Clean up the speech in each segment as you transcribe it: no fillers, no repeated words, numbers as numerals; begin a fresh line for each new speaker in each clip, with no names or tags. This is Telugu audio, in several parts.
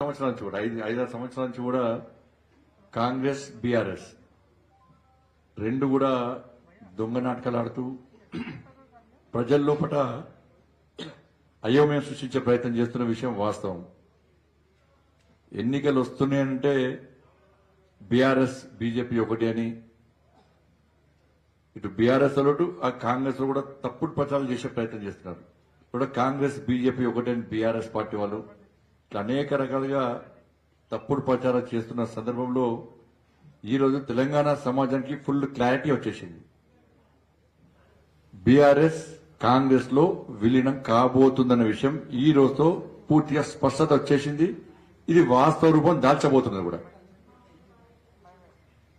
సంవత్సరాల నుంచి కూడా ఐదారు సంవత్సరాల నుంచి కూడా కాంగ్రెస్ బీఆర్ఎస్ రెండు కూడా దొంగ నాటకాలు ఆడుతూ ప్రజల లోపల అయోమయం సృష్టించే ప్రయత్నం చేస్తున్న విషయం వాస్తవం. ఎన్నికలు వస్తున్నాయంటే బీఆర్ఎస్ బీజేపీ ఒకటి అని, ఇటు బీఆర్ఎస్ అటు ఆ కాంగ్రెస్ లో కూడా తప్పుడు ప్రచారాలు చేసే ప్రయత్నం చేస్తున్నారు. ఇప్పుడు కాంగ్రెస్ బీజేపీ ఒకటి అని బీఆర్ఎస్ పార్టీ వాళ్ళు ఇట్లా అనేక రకాలుగా తప్పుడు ప్రచారం చేస్తున్న సందర్భంలో ఈరోజు తెలంగాణ సమాజానికి ఫుల్ క్లారిటీ వచ్చేసింది. బీఆర్ఎస్ కాంగ్రెస్ లో విలీనం కాబోతుందన్న విషయం ఈ రోజుతో పూర్తిగా స్పష్టత వచ్చేసింది. ఇది వాస్తవ రూపం దాల్చబోతున్నది కూడా.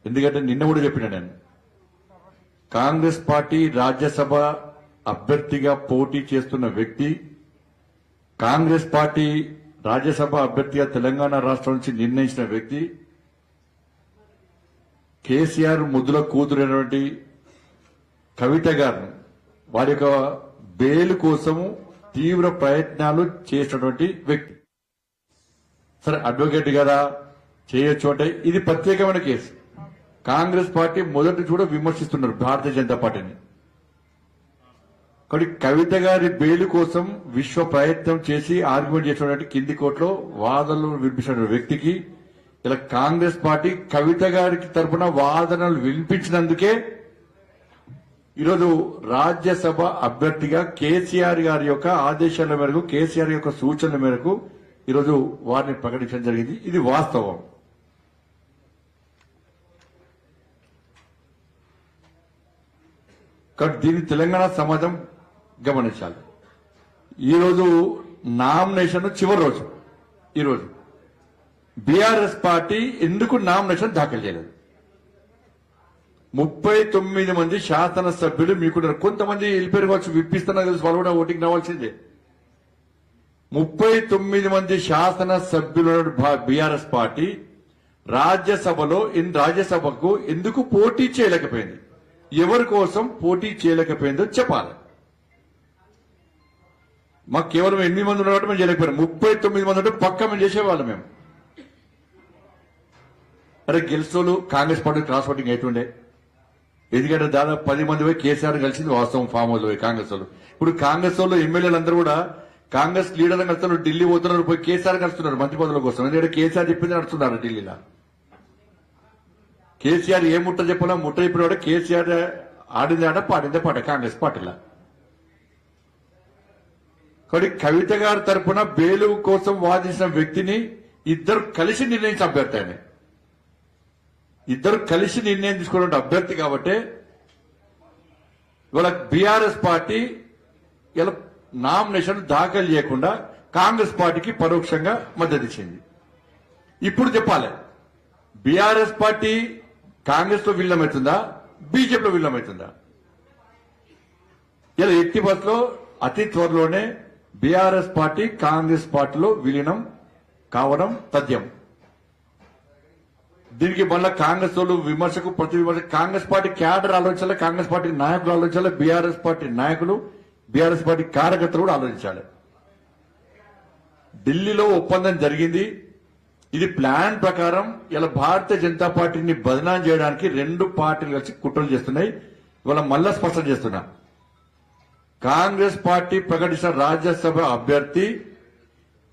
ఎందుకంటే నిన్న కూడా చెప్పిన నేను, కాంగ్రెస్ పార్టీ రాజ్యసభ అభ్యర్థిగా పోటీ చేస్తున్న వ్యక్తి, కాంగ్రెస్ పార్టీ రాజ్యసభ అభ్యర్థిగా తెలంగాణ రాష్ట్రం నుంచి నిర్ణయించిన వ్యక్తి, కేసీఆర్ ముద్దుల కూతురైనటువంటి కవిత గారిని వారి యొక్క బెయిల్ కోసము తీవ్ర ప్రయత్నాలు చేసినటువంటి వ్యక్తి. సరే, అడ్వకేట్ కదా చేయొచ్చు అంటే ఇది ప్రత్యేకమైన కేసు. కాంగ్రెస్ పార్టీ మొదటి కూడా విమర్శిస్తున్నారు భారతీయ జనతా పార్టీని. కాబట్టి కవిత గారి బెయిల్ కోసం విశ్వ ప్రయత్నం చేసి ఆర్గ్యుమెంట్ చేసినటువంటి కింది కోర్టులో వాదనలు వినిపించిన వ్యక్తికి ఇలా కాంగ్రెస్ పార్టీ కవిత గారికి తరఫున వాదనలు వినిపించినందుకే ఈరోజు రాజ్యసభ అభ్యర్థిగా కేసీఆర్ గారి యొక్క ఆదేశాల మేరకు, కేసీఆర్ యొక్క సూచనల మేరకు ఈరోజు వారిని ప్రకటించడం జరిగింది. ఇది వాస్తవం. కాబట్టి దీన్ని తెలంగాణ సమాజం గమనించాలి. ఈరోజు నామినేషన్ చివరి రోజు. ఈరోజు బీఆర్ఎస్ పార్టీ ఎందుకు నామినేషన్ దాఖలు చేయలేదు? 39 మంది శాసనసభ్యులు మీకున్నారు. కొంతమంది వెళ్ళిపోయారు కావచ్చు, విప్పిస్తున్నా తెలుసు, వాళ్ళు కూడా ఓటింగ్ రావాల్సిందే. 39 మంది శాసనసభ్యుల బీఆర్ఎస్ పార్టీ రాజ్యసభకు ఎందుకు పోటీ చేయలేకపోయింది? ఎవరి కోసం పోటీ చేయలేకపోయిందో చెప్పాలి. మాకు కేవలం 8 మంది ఉన్న మేము చేయలేకపోయాం. 39 మంది ఉంటే పక్క మేము చేసేవాళ్ళం. మేము అరే గెలిచోళ్ళు కాంగ్రెస్ పార్టీ క్రాస్ ఓటింగ్ అవుతుండే. ఎందుకంటే దాదాపు 10 మంది పోయి కేసీఆర్ కలిసింది వాస్తవం ఫామ్ హౌస్ పోయి కాంగ్రెస్ వాళ్ళు. ఇప్పుడు కాంగ్రెస్ వాళ్ళు ఎమ్మెల్యేలు అందరూ కూడా కాంగ్రెస్ లీడర్లు కలుస్తున్నారు, ఢిల్లీ పోతున్నారు, పోయి కేసీఆర్ కలుస్తున్నారు మంత్రి పదవుల కోసం. ఎందుకంటే కేసీఆర్ చెప్పింది నడుస్తున్నారు ఢిల్లీలో. కేసీఆర్ ఏ ముట్ట చెప్పినా ముట్ట చెప్పిన కేసీఆర్ ఆడింది ఆట పాడిందే పాట కాంగ్రెస్ పార్టీలో. కాబట్టి కవిత గారి తరఫున బెయిల్ కోసం వాదించిన వ్యక్తిని ఇద్దరు కలిసి నిర్ణయించిన అభ్యర్థి. ఆయన ఇద్దరు కలిసి నిర్ణయం తీసుకున్న అభ్యర్థి కాబట్టి ఇవాళ బీఆర్ఎస్ పార్టీ ఇలా నామినేషన్ దాఖలు చేయకుండా కాంగ్రెస్ పార్టీకి పరోక్షంగా మద్దతు ఇచ్చింది. ఇప్పుడు చెప్పాలి, బీఆర్ఎస్ పార్టీ కాంగ్రెస్ లో విలీనమవుతుందా, బీజేపీలో విలీనమవుతుందా? ఇలా ఎట్టి బస్సులో అతి త్వరలోనే బీఆర్ఎస్ పార్టీ కాంగ్రెస్ పార్టీలో విలీనం కావడం తథ్యం. దీనికి మళ్ళా కాంగ్రెస్ వాళ్ళు విమర్శకు ప్రతి విమర్శ కాంగ్రెస్ పార్టీ క్యాడర్ ఆలోచించాలి, కాంగ్రెస్ పార్టీ నాయకులు ఆలోచించాలి, బీఆర్ఎస్ పార్టీ నాయకులు, బీఆర్ఎస్ పార్టీ కార్యకర్తలు కూడా ఆలోచించాలి. ఢిల్లీలో ఒప్పందం జరిగింది. ఇది ప్లాన్ ప్రకారం ఇలా భారతీయ జనతా పార్టీని బదనాం చేయడానికి రెండు పార్టీలు కలిసి కుట్రలు చేస్తున్నాయి. ఇవాళ మళ్ళా స్పష్టం చేస్తున్నా, కాంగ్రెస్ పార్టీ ప్రకటించిన రాజ్యసభ అభ్యర్థి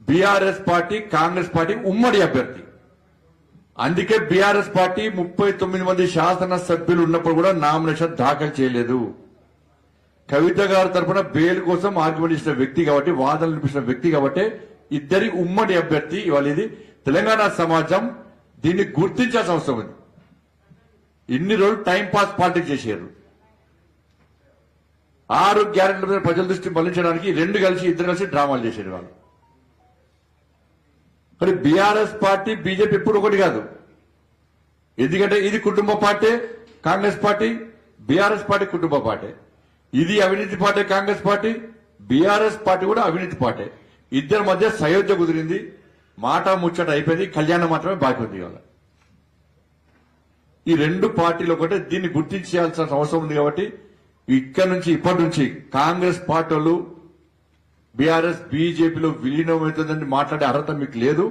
బీఆర్ఎస్ పార్టీ కాంగ్రెస్ పార్టీ ఉమ్మడి అభ్యర్థి. అందుకే బీఆర్ఎస్ పార్టీ 39 మంది శాసనసభ్యులు ఉన్నప్పుడు కూడా నామినేషన్ దాఖలు చేయలేదు. కవిత గారి తరఫున బెయిల్ కోసం ఆర్గ్యుమెంట్ ఇచ్చిన వ్యక్తి కాబట్టి, వాదనలు వినిపించిన వ్యక్తి కాబట్టి ఇద్దరి ఉమ్మడి అభ్యర్థి. ఇవాళ ఇది తెలంగాణ సమాజం దీన్ని గుర్తించాల్సిన అవసరం ఉంది. ఇన్ని రోజులు టైం పాస్ పాలిటిక్స్ చేశారు. 6 గ్యారెంటీల మీద ప్రజల దృష్టి మళ్లించడానికి ఇద్దరు కలిసి డ్రామాలు చేశారు వాళ్ళు. మరి బీఆర్ఎస్ పార్టీ బీజేపీ ఎప్పుడు ఒకటి కాదు. ఎందుకంటే ఇది కుటుంబ party Congress party, BRS party కుటుంబ పార్టీ. ఇది అవినీతి party Congress party, BRS party కూడా అవినీతి పార్టీ. ఇద్దరి మధ్య సయోధ్య కుదిరింది, మాట ముచ్చట అయిపోయింది, కళ్యాణం మాత్రమే బాకీ ఉంది. ఇవాళ ఈ రెండు పార్టీలు ఒకటే, దీన్ని గుర్తించాల్సిన అవసరం ఉంది. కాబట్టి ఇప్పటి నుంచి కాంగ్రెస్ పార్టీ వాళ్ళు బీఆర్ఎస్ బీజేపీలో విలీనం అవుతుందని మాట్లాడే అర్హత మీకు లేదు.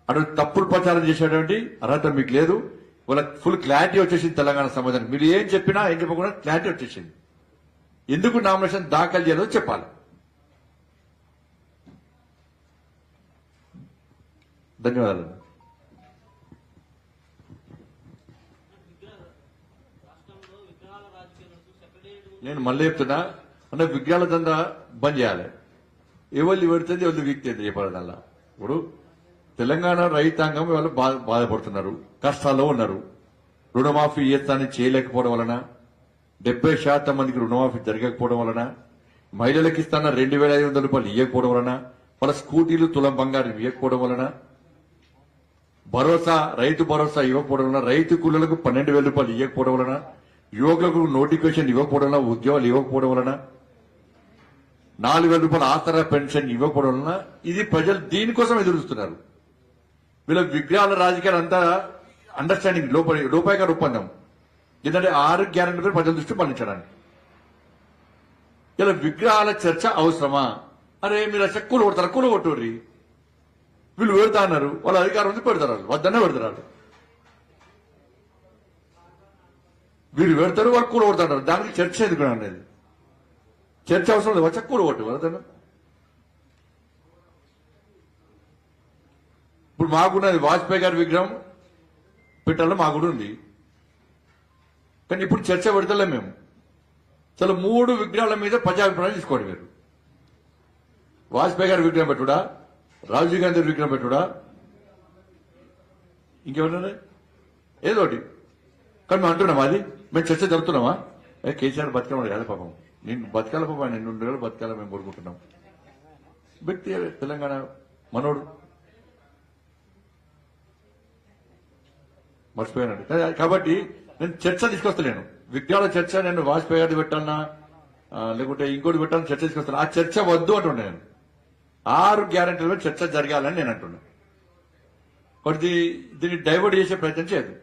అటు తప్పుడు ప్రచారం చేసేటువంటి అర్హత మీకు లేదు. వాళ్ళ ఫుల్ క్లారిటీ వచ్చేసింది తెలంగాణ సమాజానికి. మీరు ఏం చెప్పినా ఏం చెప్పకుండా క్లారిటీ వచ్చేసింది. ఎందుకు నామినేషన్ దాఖలు చేయలేదో చెప్పాలి. ధన్యవాదాలు. నేను మళ్ళీ చెప్తున్నా, అంటే విగ్రహాల దందా బంద్ చేయాలి. ఎవరు పెడుతుంది ఎవరు వీక్తుంది చెప్పాలి. దానిలో ఇప్పుడు తెలంగాణ రైతాంగం వాళ్ళు బాధపడుతున్నారు, కష్టాల్లో ఉన్నారు. రుణమాఫీ చేస్తానని చేయలేకపోవడం వలన, 70% మందికి రుణమాఫీ జరగకపోవడం వలన, మహిళలకు ఇస్తాన 2,500 రూపాయలు ఇవ్వకపోవడం వలన, వాళ్ళ స్కూటీలు తులం బంగారం ఇవ్వకపోవడం వలన, భరోసా రైతు భరోసా ఇవ్వకపోవడం వలన, రైతు కూలీలకు 12,000 రూపాయలు ఇవ్వకపోవడం వలన, యువకులకు నోటిఫికేషన్ ఇవ్వకపోవడం వలన, ఉద్యోగాలు ఇవ్వకపోవడం వలన, 4,000 రూపాయల ఆసరా పెన్షన్ ఇవ్వకపోవడం వలన ఇది ప్రజలు దీనికోసం ఎదురుస్తున్నారు. వీళ్ళ విగ్రహాల రాజకీయాలు అంతా అండర్స్టాండింగ్ లోపాయక ఒప్పందం. ఎందుకంటే 6 గ్యారెంటీలు ప్రజల దృష్టి మళ్లించడానికి. ఇలా విగ్రహాల చర్చ అవసరమా? అరే మీరు అసలు కూల కొట్టుర్రి. వీళ్ళు పెడతా అన్నారు, వాళ్ళ అధికారం ఉంది, పెడతారు. వాళ్ళు వద్దనే పెడతారు. వీళ్ళు పెడతారు, వాళ్ళు కూల కొడతారు. దానికి చర్చ ఎందుకు అనేది? చర్చ అవసరం లేదు. వచ్చా కూల కొట్టు వద్దన్న. ఇప్పుడు మాకున్నది వాజ్పేయి గారి విగ్రహం పెట్టాలో మాకు కూడా ఉంది. కానీ ఇప్పుడు చర్చ పెడతలే మేము. చాలా 3 విగ్రహాల మీద ప్రజాభిప్రాయం తీసుకోండి. మీరు వాజ్పేయి గారి విగ్రహం పెట్టుడా, రాజీవ్ గాంధీ విగ్రహం పెట్టుడా, ఇంకేమన్నా ఏదోటి. కానీ మేము అంటున్నామా? అది మేము చర్చ జరుపుతున్నామా? కేసీఆర్ బతకాలి కాదు పాపం. నేను బతకాల పాపం, నేను 2 నెలలు బతకాల మేము కోరుకుంటున్నాం. వ్యక్తి తెలంగాణ మనోడు మర్చిపోయానండి. కాబట్టి నేను చర్చ తీసుకొస్తలేను. విగ్రహాల చర్చ నేను వాజ్పేయి గారిది పెట్టాలన్నా లేకుంటే ఇంకోటి పెట్టాలని చర్చ తీసుకొస్తాను. ఆ చర్చ వద్దు అంటున్నా నేను. 6 గ్యారెంటీల చర్చ జరగాలని నేను అంటున్నా. కాబట్టి దీన్ని డైవర్ట్ చేసే ప్రయత్నం చేయదు.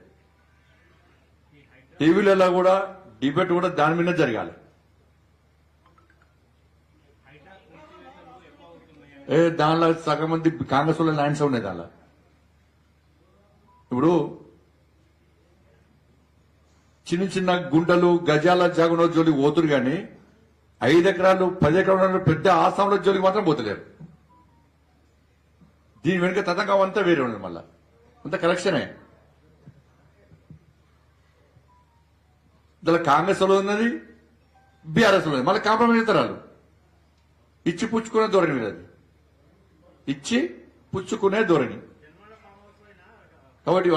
టీవీలలో కూడా డిబేట్ కూడా దాని మీద జరగాలి. దానిలో సగం మంది కాంగ్రెస్ లో ల్యాండ్స్ ఉన్నాయి. దానిలో ఇప్పుడు చిన్న చిన్న గుంటలు గజాల జాగులో జోలికి పోతురు కానీ 5 ఎకరాలు 10 ఎకరాలు పెద్ద ఆసాంలో జోలికి మాత్రం పోతలేరు. దీని వెనుక తతంగం అంతా వేరే ఉన్నది. మళ్ళా అంత కరెక్షనే. దాని కాంగ్రెస్ లో ఉన్నది, బీఆర్ఎస్ లో ఉన్నది. మళ్ళీ కాంప్రమైజ్ అవుతారు. ఇచ్చి పుచ్చుకునే ధోరణి మీద, అది ఇచ్చి పుచ్చుకునే ధోరణి. కాబట్టి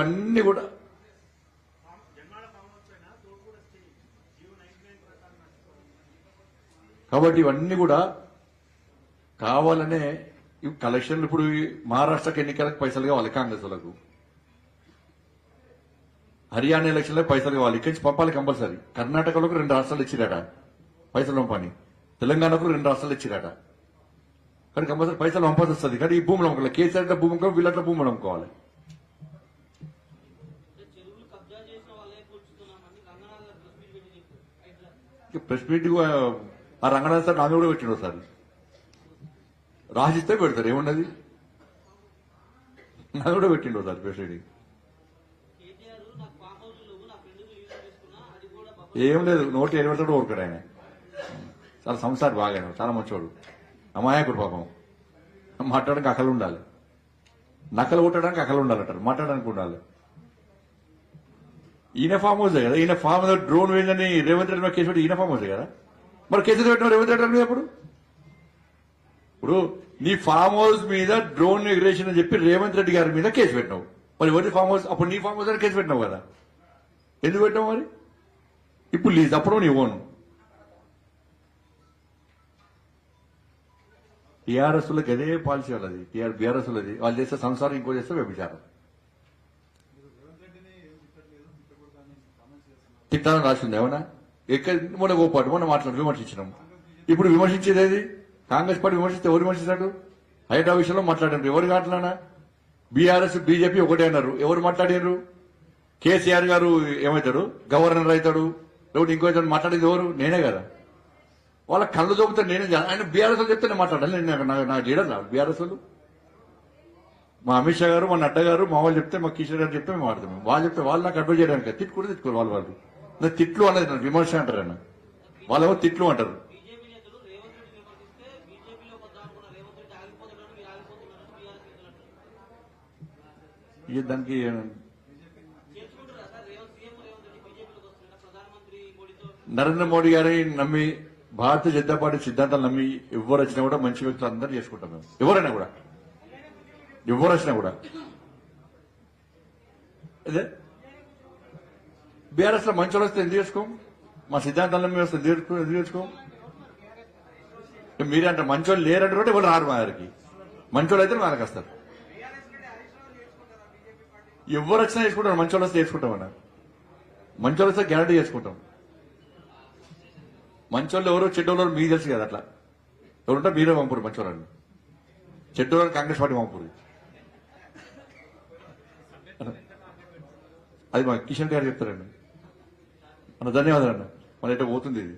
ఇవన్నీ కూడా కావాలనే కలెక్షన్లు. ఇప్పుడు మహారాష్ట్రకి ఎన్నికలకు పైసలు కావాలి కాంగ్రెస్ వాళ్ళకు, హర్యానా ఎలక్షన్లకు పైసలు కావాలి, ఇక్కడి నుంచి పంపాలి కంపల్సరీ. కర్ణాటకలోకి 2 రాష్ట్రాలు ఇచ్చిరాట పైసలు పంపని, తెలంగాణకు 2 రాష్ట్రాలు ఇచ్చిరాట. కానీ కంపల్సరీ పైసలు పంపాల్సి వస్తుంది. కానీ ఈ భూములు అమ్ముకోవాలి. కేసీఆర్ భూమి అమ్ముకోవాలి, వీళ్ళట్ల భూములు అమ్ముకోవాలి. ప్రెస్ మీట్ ఆ రంగనాథ్ సార్ నాన్న కూడా పెట్టిండు. ఒకసారి రాసిస్తే పెడతారు, ఏమున్నది? నాన్న కూడా పెట్టిండు ఒకసారి ప్రెస్ మీట్. ఏం లేదు, నోటి ఎనిమిది ఊరుకాడు ఆయన. చాలా సంసారి బాగా, చాలా మంచివాడు, అమాయకుడు పాపం. మాట్లాడడానికి అకలు ఉండాలి, నకలు కొట్టడానికి అకలు ఉండాలంటారు, మాట్లాడడానికి ఉండాలి. ఈయన ఫామ్ హౌస్ కదా, ఈయన ఫామ్ హౌస్ డ్రోన్ వేయిందని రేవంత్ రెడ్డి మీద కేసు పెట్టి ఈయన ఫామ్ హౌస్ కదా. మరి కేసులు పెట్టిన రేవంత్ రెడ్డి మీద ఇప్పుడు నీ ఫామ్ హౌస్ మీద డ్రోన్ ఎగ్రేషన్ అని చెప్పి రేవంత్ రెడ్డి గారి మీద కేసు పెట్టినావు. మరి ఎవరి ఫామ్ హౌస్? అప్పుడు నీ ఫామ్ హౌస్ అని కేసు పెట్టినావు కదా, ఎందుకు పెట్టినావు? మరి ఇప్పుడు లీజ్ అప్పుడు నీ ఓన్. టీఆర్ఎస్ వాళ్ళకి అదే పాలసీ వాళ్ళది, బీఆర్ఎస్ వాళ్ళది. వాళ్ళు చేస్తే సంసారం, ఇంకో చేస్తే వ్యభిచారం. తిట్టాలని రాసింది ఏమన్నా? ఎక్కడ మొన్న గోపాటు మొన్న విమర్శించినాం. ఇప్పుడు విమర్శించేది ఏది? కాంగ్రెస్ పార్టీ విమర్శిస్తే ఎవరు విమర్శించాడు? హైడ్రా విషయంలో మాట్లాడారు. ఎవరు మాట్లాడినా బీఆర్ఎస్ బీజేపీ ఒకటే అన్నారు. ఎవరు మాట్లాడారు? కేసీఆర్ గారు ఏమవుతాడు? గవర్నర్ అవుతాడు, లేకపోతే ఇంకో అవుతాడు. మాట్లాడేది ఎవరు? నేనే కదా. వాళ్ళ కళ్ళు చూపుతారు, నేనే. ఆయన బీఆర్ఎస్ చెప్తే నేను మాట్లాడాలి. నా లీడర్ నా బీఆర్ఎస్ వాళ్ళు. మా అమిత్ షా గారు మా నడ్డా గారు మా వాళ్ళు చెప్తే మా కిషన్ గారు చెప్తే మేము వాడతాం. వాళ్ళు చెప్తే వాళ్ళు నాకు అడ్వైజ్ చేయడానికి తిట్టుకుంటే తిట్టుకోరు వాళ్ళు నాకు తిట్లు అనేది నాకు విమర్శ అంటారు అన్న. వాళ్ళేమో తిట్లు అంటారు.
బీజేపీ నేతలు రేవంత్ రెడ్డి విమర్శిస్తే బీజేపీలో వద్దాం అనుకున్న రేవంత్ రెడ్డి ఆగిపోతున్నాడు, మీరు ఆగిపోతున్నారని బీఆర్ఎస్ నేతలు అంటారు.
ఇక దానికి
చేర్చుకుంటారా సార్? సీఎం రేవంత్ రెడ్డి బీజేపీలోకి వస్తున్నా ప్రధానమంత్రి మోడీతో
నరేంద్ర మోడీ గారిని నమ్మి భారతీయ జనతా పార్టీ సిద్ధాంతాలు నమ్మి ఎవరు వచ్చినా కూడా మంచి వ్యక్తులు అందరూ చేసుకుంటాం మేము. ఎవరైనా కూడా ఎవరు వచ్చినా కూడా అదే బీఆర్ఎస్ లో మంచి వాళ్ళు వస్తే ఎందుకు చేసుకోం? మా సిద్ధాంతాలను మేము వస్తే ఎందుకు చేసుకోం? మీరే అంటారు మంచి వాళ్ళు లేరంటే కూడా ఎవరు రారు మా దగ్గరికి. మంచి వాళ్ళు అయితే మా దగ్గరికి వస్తారు. ఎవరు వచ్చినా చేసుకుంటారు. మంచి వాళ్ళు వస్తే చేసుకుంటాం అన్న. మంచి వాళ్ళు వస్తే గ్యారంటీ చేసుకుంటాం. మంచి వాళ్ళు ఎవరు చెడ్డోళ్ళు మీకు తెలుసు కదా. అట్లా ఎవరుంటే మీరే పంపురు మంచి వాళ్ళని. చెడ్డోళ్ళని కాంగ్రెస్ పార్టీ పంపురు. అది మా కిషన్ గారు చెప్తారండి. ధన్యవాదాలు అన్న. మన ఎట్లా పోతుంది ఇది.